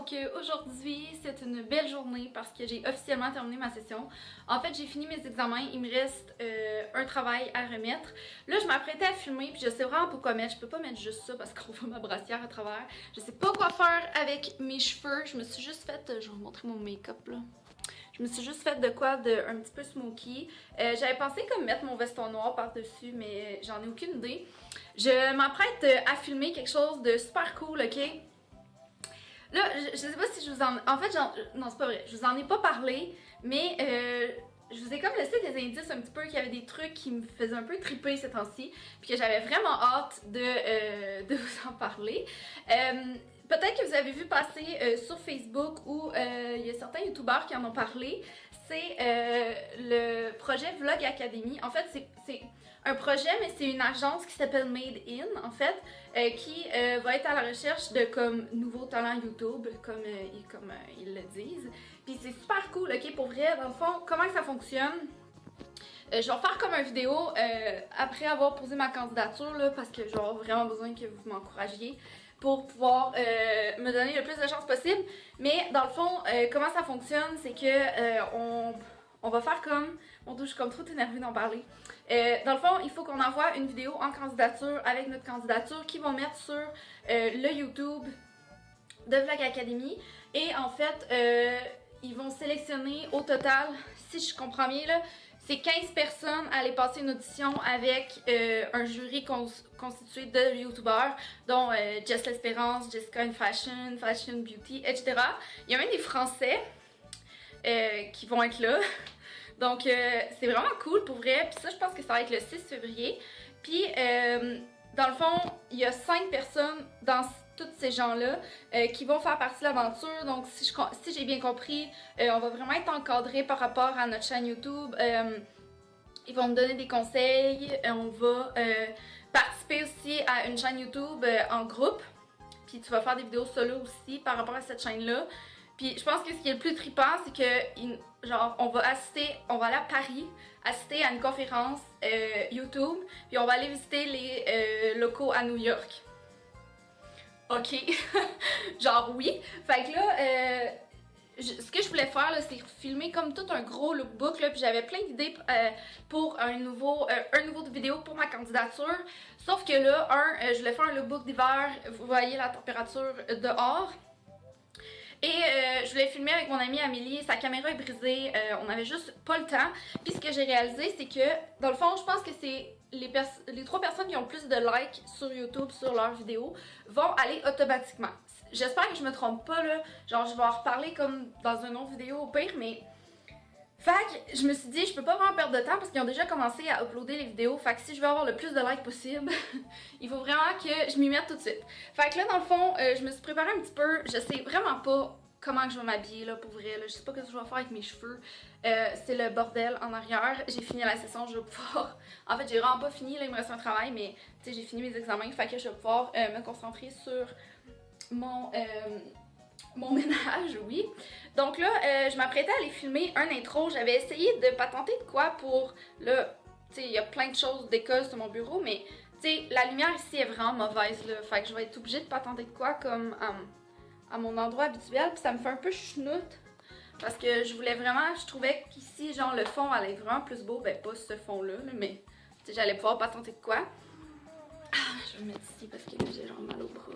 Donc aujourd'hui c'est une belle journée parce que j'ai officiellement terminé ma session. En fait j'ai fini mes examens, il me reste un travail à remettre. Là je m'apprêtais à filmer puis je sais vraiment pas quoi mettre, je peux pas mettre juste ça parce qu'on voit ma brassière à travers. Je sais pas quoi faire avec mes cheveux, je me suis juste fait, je vais vous montrer mon make-up là. Je me suis juste fait de quoi de un petit peu smoky. J'avais pensé comme mettre mon veston noir par-dessus, mais j'en ai aucune idée. Je m'apprête à filmer quelque chose de super cool, ok? Là, je sais pas si je vous en... En fait, non, c'est pas vrai. Je vous en ai pas parlé, mais je vous ai comme laissé des indices un petit peu qu'il y avait des trucs qui me faisaient un peu triper ces temps-ci, puis que j'avais vraiment hâte de vous en parler. Peut-être que vous avez vu passer sur Facebook où il y a certains youtubeurs qui en ont parlé. C'est le projet Vlog Academy. En fait, c'est un projet, mais c'est une agence qui s'appelle Made In, en fait, qui va être à la recherche de comme nouveaux talents YouTube, comme ils le disent. Puis c'est super cool, ok, pour vrai, dans le fond, comment ça fonctionne? Je vais faire comme une vidéo après avoir posé ma candidature, là, parce que j'aurai vraiment besoin que vous m'encouragiez pour pouvoir me donner le plus de chance possible. Mais dans le fond, comment ça fonctionne, c'est que on va faire comme... Mon Dieu, je suis comme trop énervée d'en parler. Dans le fond, il faut qu'on envoie une vidéo en candidature avec notre candidature qu'ils vont mettre sur le YouTube de Vlog Academy. Et en fait, ils vont sélectionner au total, si je comprends bien là, c'est 15 personnes à aller passer une audition avec un jury constitué de youtubeurs, dont Jess l'Espérance, Jessica in Fashion, Fashion Beauty, etc. Il y a même des Français qui vont être là. Donc c'est vraiment cool pour vrai. Puis ça, je pense que ça va être le 6 février. Puis dans le fond, il y a 5 personnes dans tous ces gens-là qui vont faire partie de l'aventure. Donc si j'ai bien compris, on va vraiment être encadré par rapport à notre chaîne YouTube. Ils vont me donner des conseils. On va participer aussi à une chaîne YouTube en groupe. Puis tu vas faire des vidéos solo aussi par rapport à cette chaîne-là. Puis je pense que ce qui est le plus trippant, c'est que genre on va aller à Paris, assister à une conférence YouTube, puis on va aller visiter les locaux à New York. Ok, genre oui. Fait que là, ce que je voulais faire là, c'est filmer comme tout un gros lookbook là, puis j'avais plein d'idées pour un nouveau vidéo pour ma candidature. Sauf que là, je voulais faire un lookbook d'hiver. Vous voyez la température dehors. Et je voulais filmer avec mon amie Amélie, sa caméra est brisée, on avait juste pas le temps. Puis ce que j'ai réalisé, c'est que, dans le fond, je pense que c'est les 3 personnes qui ont le plus de likes sur YouTube sur leurs vidéos vont aller automatiquement. J'espère que je me trompe pas là, genre je vais en reparler comme dans une autre vidéo au pire, mais... Fait que je me suis dit, je peux pas vraiment perdre de temps parce qu'ils ont déjà commencé à uploader les vidéos. Fait que si je veux avoir le plus de likes possible, il faut vraiment que je m'y mette tout de suite. Fait que là, dans le fond, je me suis préparée un petit peu. Je sais vraiment pas comment que je vais m'habiller là pour vrai. Là. Je sais pas ce que je vais faire avec mes cheveux. C'est le bordel en arrière. J'ai fini la session, je vais pouvoir... En fait, j'ai vraiment pas fini, là, il me reste un travail, mais tu sais, j'ai fini mes examens. Fait que je vais pouvoir me concentrer sur mon ménage, oui. Donc là, je m'apprêtais à aller filmer un intro. J'avais essayé de patenter de quoi pour... Là, tu sais, il y a plein de choses d'école sur mon bureau, mais tu sais, la lumière ici est vraiment mauvaise, là. Fait que je vais être obligée de patenter de quoi comme à mon endroit habituel. Puis ça me fait un peu chenoute. Parce que je voulais vraiment... Je trouvais qu'ici, genre, le fond allait être vraiment plus beau. Ben, pas ce fond-là, mais tu sais, j'allais pouvoir patenter de quoi. Ah, je vais me mettre ici parce que là, j'ai genre mal au bras.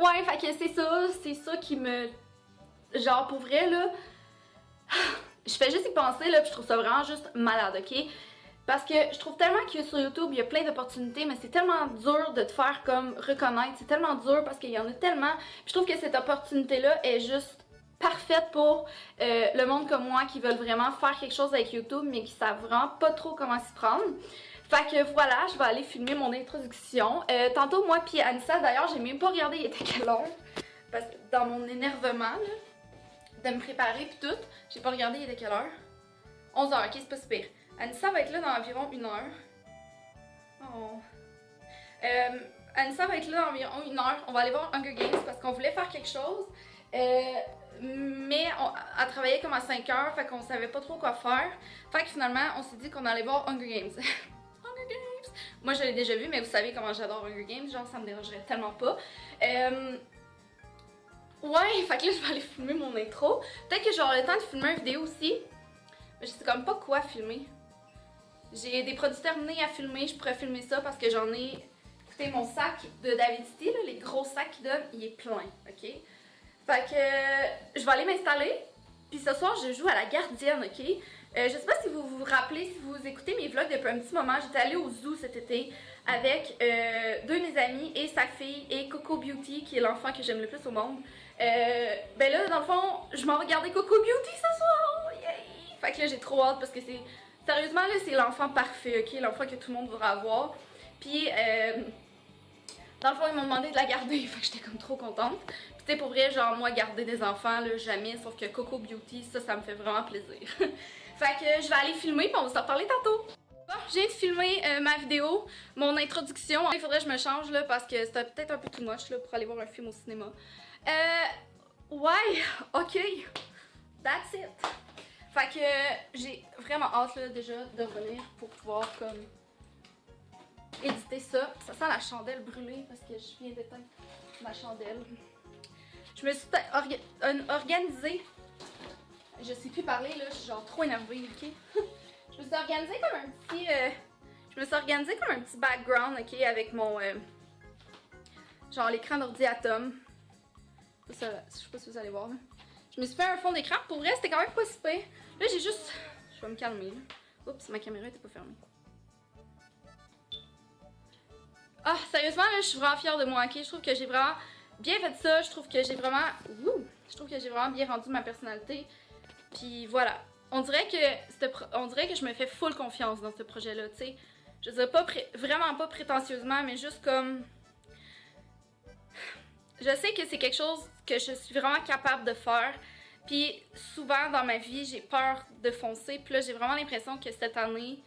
Ouais, fait que c'est ça qui me... Genre, pour vrai, là, je fais juste y penser, là, puis je trouve ça vraiment juste malade, ok? Parce que je trouve tellement que sur YouTube, il y a plein d'opportunités, mais c'est tellement dur de te faire comme reconnaître, c'est tellement dur parce qu'il y en a tellement. Puis je trouve que cette opportunité-là est juste parfaite pour le monde comme moi qui veulent vraiment faire quelque chose avec YouTube, mais qui savent vraiment pas trop comment s'y prendre. Fait que voilà, je vais aller filmer mon introduction. Tantôt, moi puis Anissa, d'ailleurs, j'ai même pas regardé il était quelle heure. Parce que dans mon énervement, là, de me préparer puis tout, j'ai pas regardé il était quelle heure. 11h, ok, c'est pas super. Anissa va être là dans environ 1 heure. Oh. Anissa va être là dans environ 1 heure. On va aller voir Hunger Games parce qu'on voulait faire quelque chose. Mais elle travaillait comme à 5 heures, fait qu'on savait pas trop quoi faire. Fait que finalement, on s'est dit qu'on allait voir Hunger Games. Hunger Games! Moi, je l'ai déjà vu, mais vous savez comment j'adore Hunger Games, genre ça me dérangerait tellement pas. Ouais, fait que là, je vais aller filmer mon intro. Peut-être que j'aurai le temps de filmer une vidéo aussi. Mais je sais comme pas quoi filmer. J'ai des produits terminés à filmer, je pourrais filmer ça parce que j'en ai... Écoutez, mon sac de David City, là, les gros sacs qu'il donne, il est plein, ok? Fait que je vais aller m'installer. Puis ce soir, je joue à la gardienne, ok? Je sais pas si vous vous rappelez, si vous écoutez mes vlogs depuis un petit moment, j'étais allée au zoo cet été avec deux de mes amis et sa fille et Coco Beauty, qui est l'enfant que j'aime le plus au monde. Ben là, dans le fond, je m'en vais regarder Coco Beauty ce soir! Yay! Fait que là, j'ai trop hâte parce que c'est... Sérieusement, là, c'est l'enfant parfait, ok? L'enfant que tout le monde voudra avoir. Puis, dans le fond, ils m'ont demandé de la garder, fait que j'étais comme trop contente. Puis, tu sais, pour vrai, genre, moi, garder des enfants, là, jamais, sauf que Coco Beauty, ça me fait vraiment plaisir. Fait que je vais aller filmer, puis on va s'en reparler tantôt. Bon, j'ai filmé ma vidéo, mon introduction. Il faudrait que je me change, là, parce que c'était peut-être un peu too much, là, pour aller voir un film au cinéma. Ouais, ok. That's it. Fait que j'ai vraiment hâte, là, déjà, de revenir pour pouvoir, comme, éditer ça. Ça sent la chandelle brûlée parce que je viens d'éteindre ma chandelle. Je me suis organisée. Je sais plus parler, là, je suis genre trop énervée, ok? Je me suis organisée comme un petit... je me suis organisée comme un petit background, ok, avec mon... genre l'écran d'ordi Atom. Ça, je sais pas si vous allez voir, là. Je me suis fait un fond d'écran. Pour vrai, c'était quand même pas si pire. Là, j'ai juste... Je vais me calmer, là. Oups, ma caméra était pas fermée. Ah, sérieusement, là, je suis vraiment fière de moi, ok? Je trouve que j'ai vraiment bien fait ça. Je trouve que j'ai vraiment... Ouh! Je trouve que j'ai vraiment bien rendu ma personnalité. Puis voilà. On dirait que je me fais full confiance dans ce projet-là, tu sais. Je dirais pas vraiment pas prétentieusement, mais juste comme... Je sais que c'est quelque chose que je suis vraiment capable de faire. Puis souvent dans ma vie, j'ai peur de foncer. Puis là, j'ai vraiment l'impression que cette année,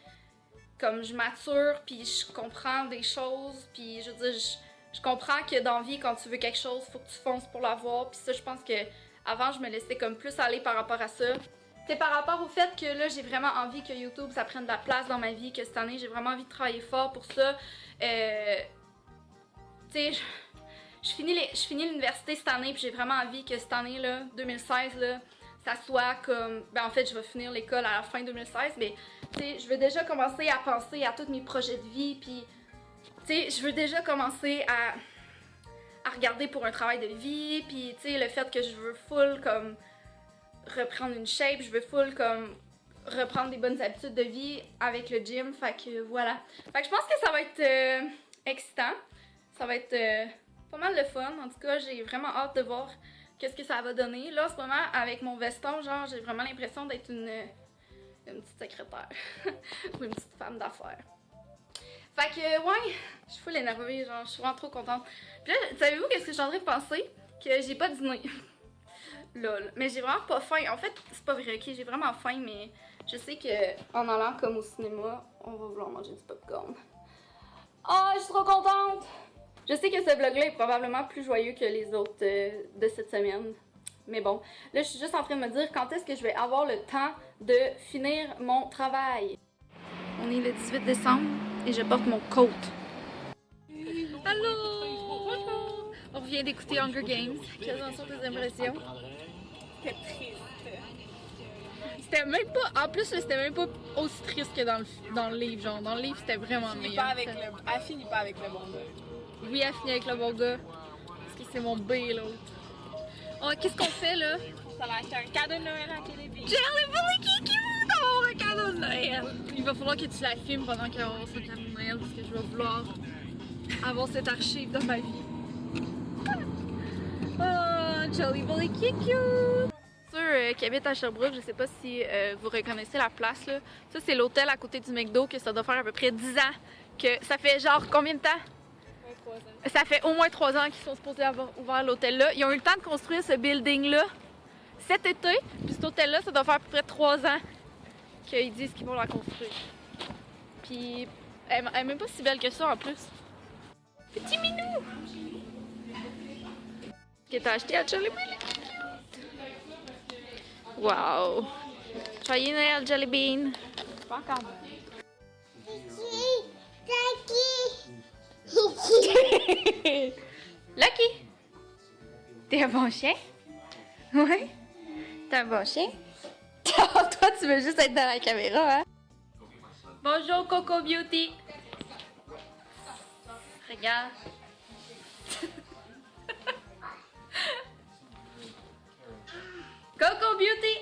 comme je mature, puis je comprends des choses. Puis je veux dire, je comprends que dans la vie, quand tu veux quelque chose, faut que tu fonces pour l'avoir. Puis ça, je pense que avant, je me laissais comme plus aller par rapport à ça. C'est par rapport au fait que là, j'ai vraiment envie que YouTube, ça prenne de la place dans ma vie, que cette année, j'ai vraiment envie de travailler fort pour ça. Tu sais, je finis l'université cette année, puis j'ai vraiment envie que cette année, là, 2016, là, ça soit comme... Ben en fait, je vais finir l'école à la fin 2016, mais tu sais, je veux déjà commencer à penser à tous mes projets de vie, puis tu sais, je veux déjà commencer à regarder pour un travail de vie, puis tu sais, le fait que je veux full comme reprendre une shape, je veux full comme reprendre des bonnes habitudes de vie avec le gym, fait que voilà. Fait que je pense que ça va être excitant, ça va être pas mal de fun, en tout cas j'ai vraiment hâte de voir qu'est-ce que ça va donner. Là en ce moment avec mon veston, genre j'ai vraiment l'impression d'être une petite secrétaire ou une petite femme d'affaires. Fait que, ouais, je suis full énervée, genre, je suis vraiment trop contente. Puis là, savez-vous qu'est-ce que je suis en train de penser? Que j'ai pas dîné. Lol. Mais j'ai vraiment pas faim. En fait, c'est pas vrai, ok? J'ai vraiment faim, mais je sais qu'en allant comme au cinéma, on va vouloir manger du popcorn. Oh, je suis trop contente! Je sais que ce vlog-là est probablement plus joyeux que les autres de cette semaine. Mais bon, là, je suis juste en train de me dire quand est-ce que je vais avoir le temps de finir mon travail. On est le 18 décembre. Et je porte mon coat. Allô! On revient d'écouter Hunger Games. Quelles en sont tes impressions? C'était triste. C'était même pas... En plus, c'était même pas aussi triste que dans le livre. Genre, dans le livre, c'était vraiment meilleur. Elle finit pas avec le bon gars. Oui, elle finit avec le bon gars. Parce que c'est mon B, l'autre. Oh, qu'est-ce qu'on fait, là? Ça va acheter un cadeau de Noël à Kennedy. Jelly Kiki d'avoir un cadeau de Noël! Il va falloir que tu la filmes pendant qu'elle va avoir son cadeau de Noël parce que je vais vouloir avoir cette archive dans ma vie. Oh, Jelly Kiki! Ceux qui habitent à Sherbrooke, je sais pas si vous reconnaissez la place là. Ça c'est l'hôtel à côté du McDo que ça doit faire à peu près 10 ans. Que ça fait genre combien de temps? 3 ans. Ça fait au moins 3 ans qu'ils sont supposés avoir ouvert l'hôtel là. Ils ont eu le temps de construire ce building là cet été, puis cet hôtel-là, ça doit faire à peu près 3 ans qu'ils disent qu'ils vont la construire. Puis, elle est même pas si belle que ça en plus. Petit minou! Que t'as acheté à Jelly Bean? Wow! Joyeux Noël, Jelly Bean! Pas encore. Lucky! T'es un bon chien? Ouais? T'es un bon chien? Toi, tu veux juste être dans la caméra, hein? Bonjour, Coco Beauty! Regarde. Coco Beauty!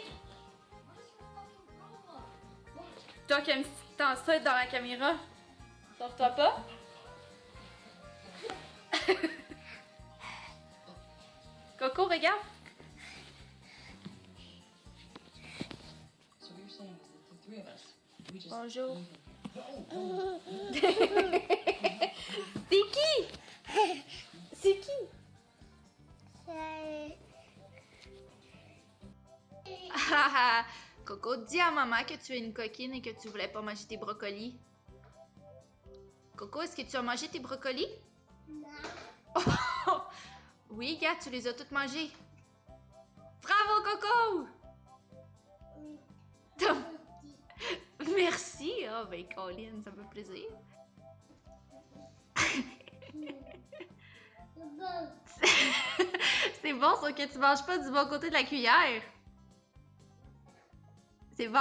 Toi qui aimes tant ça être dans la caméra, sauve-toi pas. Coco, regarde. Bonjour. C'est qui? C'est qui? Coco, dis à maman que tu es une coquine et que tu voulais pas manger tes brocolis. Coco, est-ce que tu as mangé tes brocolis? Non. Oui, gars, tu les as toutes mangés. Bravo, Coco! Merci. Oh, ben, Colin, ça me fait plaisir. C'est bon, sauf que tu manges pas du bon côté de la cuillère. C'est bon?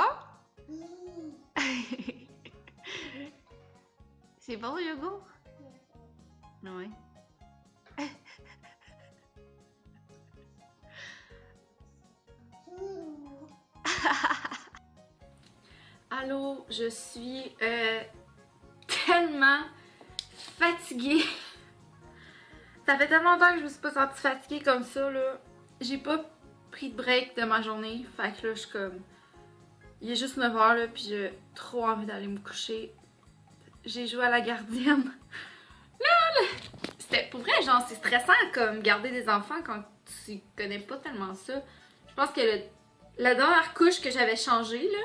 C'est bon, Yogo? Oui. Allô, je suis tellement fatiguée. Ça fait tellement longtemps que je me suis pas sentie fatiguée comme ça, là. J'ai pas pris de break de ma journée. Fait que là, je suis comme... Il est juste 9h, là, puis j'ai trop envie d'aller me coucher. J'ai joué à la gardienne. Là! C'était pour vrai, genre, c'est stressant comme garder des enfants quand tu connais pas tellement ça. Je pense que la dernière couche que j'avais changée, là,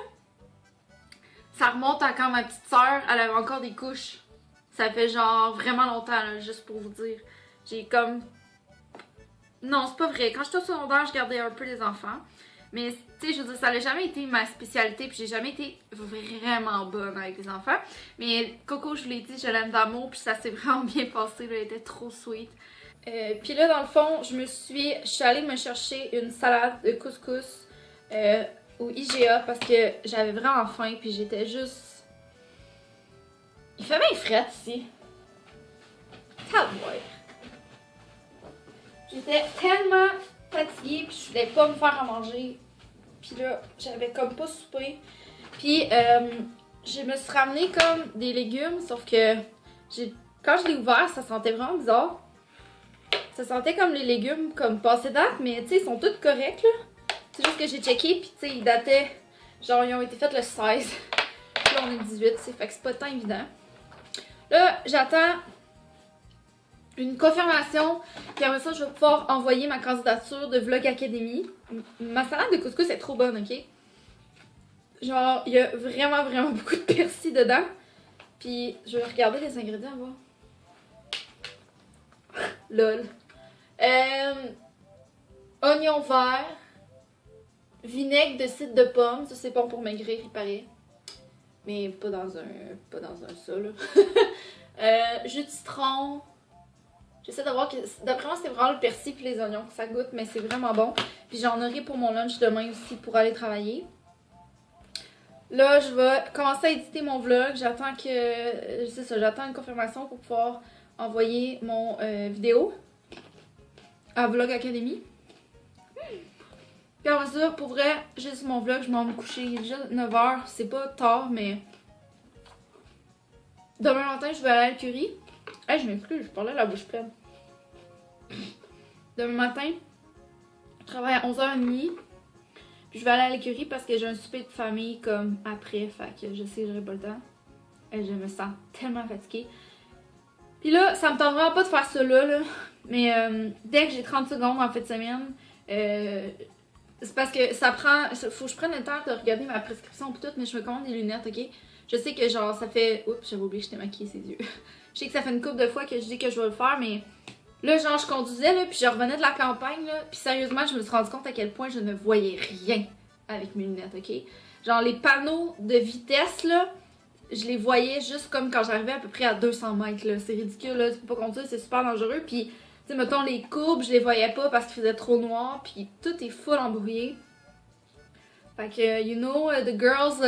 ça remonte à quand ma petite sœur, elle avait encore des couches. Ça fait genre vraiment longtemps, là, juste pour vous dire. J'ai comme... Non, c'est pas vrai. Quand j'étais au secondaire, je gardais un peu les enfants. Mais, tu sais, je veux dire, ça n'a jamais été ma spécialité, puis j'ai jamais été vraiment bonne avec les enfants. Mais Coco, je vous l'ai dit, je l'aime d'amour, puis ça s'est vraiment bien passé, là, elle était trop sweet. Puis là, dans le fond, je suis allée me chercher une salade de couscous au IGA parce que j'avais vraiment faim, puis j'étais juste... Il fait bien fret ici. Calme-moi. J'étais tellement fatiguée, puis je voulais pas me faire à manger. Puis là, j'avais comme pas soupé. Puis je me suis ramené comme des légumes, sauf que quand je l'ai ouvert, ça sentait vraiment bizarre. Ça sentait comme les légumes comme passé date, mais tu sais, ils sont tous corrects là. C'est juste que j'ai checké, puis tu sais, ils dataient, genre ils ont été faits le 16. Puis là, on est le 18, tu sais, fait que c'est pas tant évident. Là, j'attends une confirmation, puis après ça, je vais pouvoir envoyer ma candidature de Vlog Academy. Ma salade de couscous est trop bonne, ok? Genre, il y a vraiment beaucoup de persil dedans. Puis, je vais regarder les ingrédients, voir. Lol. Oignon vert, vinaigre de cidre de pomme, ça c'est bon pour maigrir, il paraît. Mais pas dans un ça, là. Jus de citron. J'essaie de voir que, d'après moi, c'est vraiment le persil puis les oignons que ça goûte, mais c'est vraiment bon. Puis j'en aurai pour mon lunch demain aussi pour aller travailler. Là, je vais commencer à éditer mon vlog. J'attends que, c'est ça, j'attends une confirmation pour pouvoir envoyer mon vidéo à Vlog Academy. Puis après ça, pour vrai, juste mon vlog, je m'en vais me coucher. Il est déjà 9h, c'est pas tard, mais demain matin, je vais aller à l'écurie. Hey, je m'excuse, je parlais à la bouche pleine. Demain matin, je travaille à 11h30. Puis je vais aller à l'écurie parce que j'ai un souper de famille comme après. Fait que je sais que j'aurai pas le temps. Et je me sens tellement fatiguée. Puis là, ça me tente vraiment pas de faire ça là. Mais dès que j'ai 30 secondes en fin de semaine, c'est parce que ça prend... Faut que je prenne le temps de regarder ma prescription pis tout, mais je me commande des lunettes, ok? Je sais que genre ça fait... Oups, j'avais oublié que j'étais maquillée ses yeux. Je sais que ça fait une couple de fois que je dis que je vais le faire, mais là, genre, je conduisais, là, puis je revenais de la campagne, là, puis sérieusement, je me suis rendu compte à quel point je ne voyais rien avec mes lunettes, ok? Genre, les panneaux de vitesse, là, je les voyais juste comme quand j'arrivais à peu près à 200 mètres, là. C'est ridicule, là, tu peux pas conduire, c'est super dangereux, puis sais, mettons les courbes, je les voyais pas parce qu'il faisait trop noir, puis tout est full embrouillé. Fait que, you know, the girls,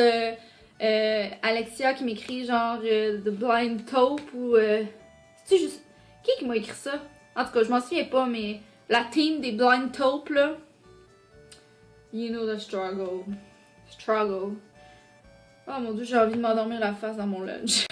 Alexia qui m'écrit genre The Blind Taupe ou. C'est-tu juste. Qui m'a écrit ça? En tout cas, je m'en souviens pas, mais la team des Blind Taupes là. You know the struggle. Struggle. Oh mon dieu, j'ai envie de m'endormir la face dans mon lunch.